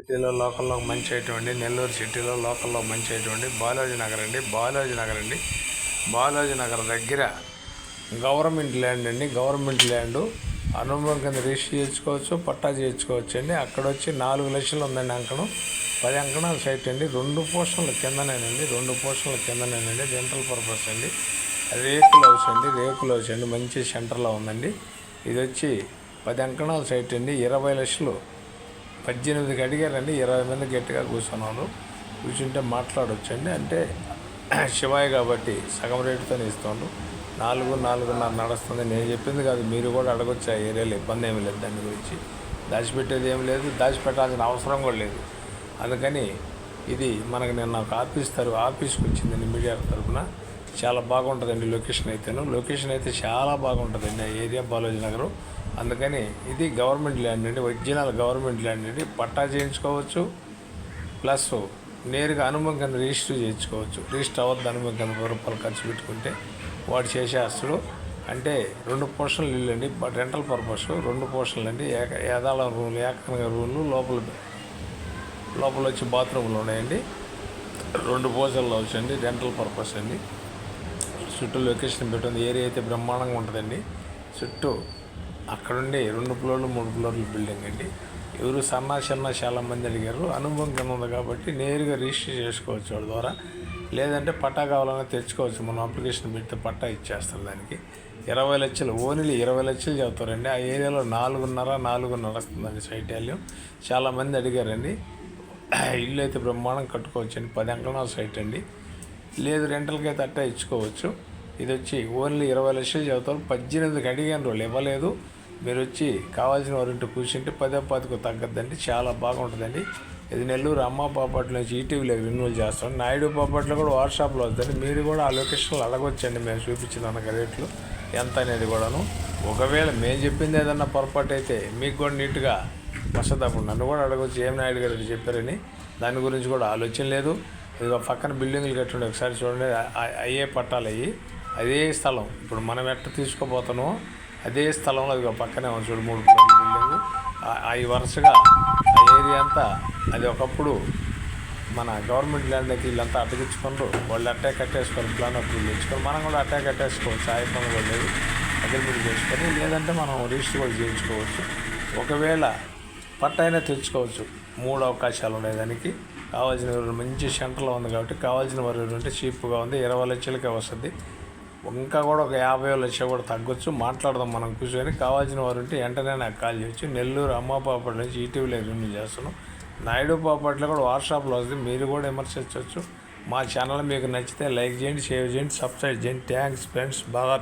సిటీలో లోకల్లో మంచి ఐటమ్ అండి. నెల్లూరు సిటీలో లోకల్లో మంచి ఐటమ్ అండి. బాలాజీ నగర్ అండి. బాలాజీ నగర్ దగ్గర గవర్నమెంట్ ల్యాండ్ అండి. గవర్నమెంట్ ల్యాండ్ అనుభవం కింద రిజిస్టర్ చేయించుకోవచ్చు, పట్టా చేయించుకోవచ్చు అండి. అక్కడ వచ్చి 4 లక్షలు ఉందండి అంకణం. 10 అంకణాల సైట్ అండి. 2 పోర్షన్ల కిందనేనండి. రెంటల్ పర్పస్ అండి. రేకుల హౌస్ అండి. మంచి సెంటర్లో ఉందండి. ఇది వచ్చి 10 అంకణాల సైట్ అండి. 20 లక్షలు 18కి అడిగారండి. 20 మంది గట్టిగా కూర్చుంటే మాట్లాడవచ్చు అంటే శివాయి కాబట్టి సగం రేటుతోనే ఇస్తుండ్రు. 4-4.5 నడుస్తుంది. నేను చెప్పింది కాదు, మీరు కూడా అడగొచ్చు. ఆ ఏరియాలో ఇబ్బంది ఏమి లేదు, దాని గురించి దాచిపెట్టేది ఏమి లేదు, దాచిపెట్టాల్సిన అవసరం కూడా లేదు. అందుకని ఇది మనకు నిన్న ఒక ఆఫీస్కి వచ్చిందండి మీడియా తరఫున. చాలా బాగుంటుందండి లొకేషన్ అయితే చాలా బాగుంటుందండి ఆ ఏరియా బాలాజీ నగర్. అందుకని ఇది గవర్నమెంట్ ల్యాండ్ అండి, ఒరిజినల్ గవర్నమెంట్ ల్యాండ్ అండి. పట్టా చేయించుకోవచ్చు, ప్లస్ నేరుగా అనుభవం కింద రిజిస్టర్ చేయించుకోవచ్చు. రిజిస్టర్ అవ్వద్దు అనుభవం కింద రూపాయలు ఖర్చు పెట్టుకుంటే వాడు చేసేస్తాడు. అంటే 2 పోర్షన్లు ఇల్లు అండి. రెంటల్ పర్పస్ 2 పోర్షన్లు అండి. ఏదాళం రూమ్లు, ఏకంగా రూమ్లు, లోపల వచ్చి బాత్రూమ్లు ఉన్నాయండి. 2 పోర్షన్లు వచ్చండి. రెంటల్ పర్పస్ అండి. చుట్టూ లొకేషన్ పెట్టింది. ఏరియా అయితే బ్రహ్మాండంగా ఉంటుందండి. చుట్టూ అక్కడుండి 2 ఫ్లోర్లు 3 ఫ్లోర్లు బిల్డింగ్ అండి. ఎవరు చిన్న చాలా మంది అడిగారు. అనుభవం కింద ఉంది కాబట్టి నేరుగా రిజిస్టర్ చేసుకోవచ్చు వాడి ద్వారా. లేదంటే పట్టా కావాలన్నా తెచ్చుకోవచ్చు. మనం అప్లికేషన్ పెడితే పట్టా ఇచ్చేస్తారు. దానికి 20 లక్షలు, ఓన్లీ 20 లక్షలు చెబుతారండి. ఆ ఏరియాలో 4.5 నడుస్తుందండి సైట్ వాల్యూ. చాలామంది అడిగారండి. ఇల్లు అయితే బ్రహ్మాండం కట్టుకోవచ్చండి. 10 అంకణాల సైట్ అండి. లేదు రెంటల్కి అయితే అట్టా ఇచ్చుకోవచ్చు. ఇది వచ్చి ఓన్లీ 20 లక్షలు చెబుతారు. 18కి అడిగాను, వాళ్ళు ఇవ్వలేదు. మీరు వచ్చి కావాల్సిన వారింటి కూర్చుంటే 10-10కు తగ్గద్దండి. చాలా బాగుంటుందండి. ఇది నెల్లూరు అమ్మ పాపట్లో నుంచి ఈటీవీలో రిన్యూవల్ చేస్తాం. నాయుడు పాపట్లో కూడా వాట్సాప్లో వద్దండి. మీరు కూడా ఆ లొకేషన్లో అడగొచ్చండి. మేము చూపించిన రేట్లు ఎంత అనేది కూడాను. ఒకవేళ మేము చెప్పింది ఏదన్నా పొరపాటు అయితే మీకు కూడా నీట్గా వస్తుంది. నన్ను కూడా అడగవచ్చు, ఏం నాయుడు గారు చెప్పారని. దాని గురించి కూడా ఆలోచన లేదు. ఇదిగో పక్కన బిల్డింగ్లు కట్టుండే ఒకసారి చూడండి. అయ్యే పట్టాలు అయ్యి అదే స్థలం. ఇప్పుడు మనం ఎట్ట తీసుకోపోతామో అదే స్థలంలో అది పక్కనే ఉంది చూడు, 3 ఫ్లోర్ల బిల్డింగు. అవి వరుసగా ఆ ఏరియా అంతా అది ఒకప్పుడు మన గవర్నమెంట్ ల్యాండ్ అయితే వీళ్ళంతా అడ్డగించుకుంటారు. వాళ్ళు అట్టే కట్టేసుకొని ప్లాన్ అప్రూవల్ తెచ్చుకొని మనం కూడా అట్టే కట్టేసుకోవచ్చు. ఆ ఇబ్బంది కూడా లేదు. అగ్రిమెంట్ చేసుకొని లేదంటే మనం రిజిస్టర్ కూడా చేయించుకోవచ్చు. ఒకవేళ పట్ట అయినా తెచ్చుకోవచ్చు. 3 అవకాశాలు ఉన్నాయి దానికి. కావాల్సిన వారు మంచి సెంటర్లో ఉంది కాబట్టి కావాల్సిన వారు ఉంటే చీప్గా ఉంది. 20 లక్షలకే వస్తుంది. ఇంకా కూడా ఒక 50 లక్షలు కూడా తగ్గొచ్చు. మాట్లాడదాం మనం కూర్చొని. కావాల్సిన వారు ఉంటే వెంటనే నాకు కాల్ చేయొచ్చు. నెల్లూరు అమ్మ పాపట్ల నుంచి ఈటీవీలో రివ్యూ చేస్తున్నాం. నాయుడు పాపట్లో కూడా వాట్సాప్లో వస్తుంది. మీరు కూడా విమర్శించవచ్చు. మా ఛానల్ మీకు నచ్చితే లైక్ చేయండి, షేర్ చేయండి, సబ్స్క్రైబ్ చేయండి. Thanks friends. బాగా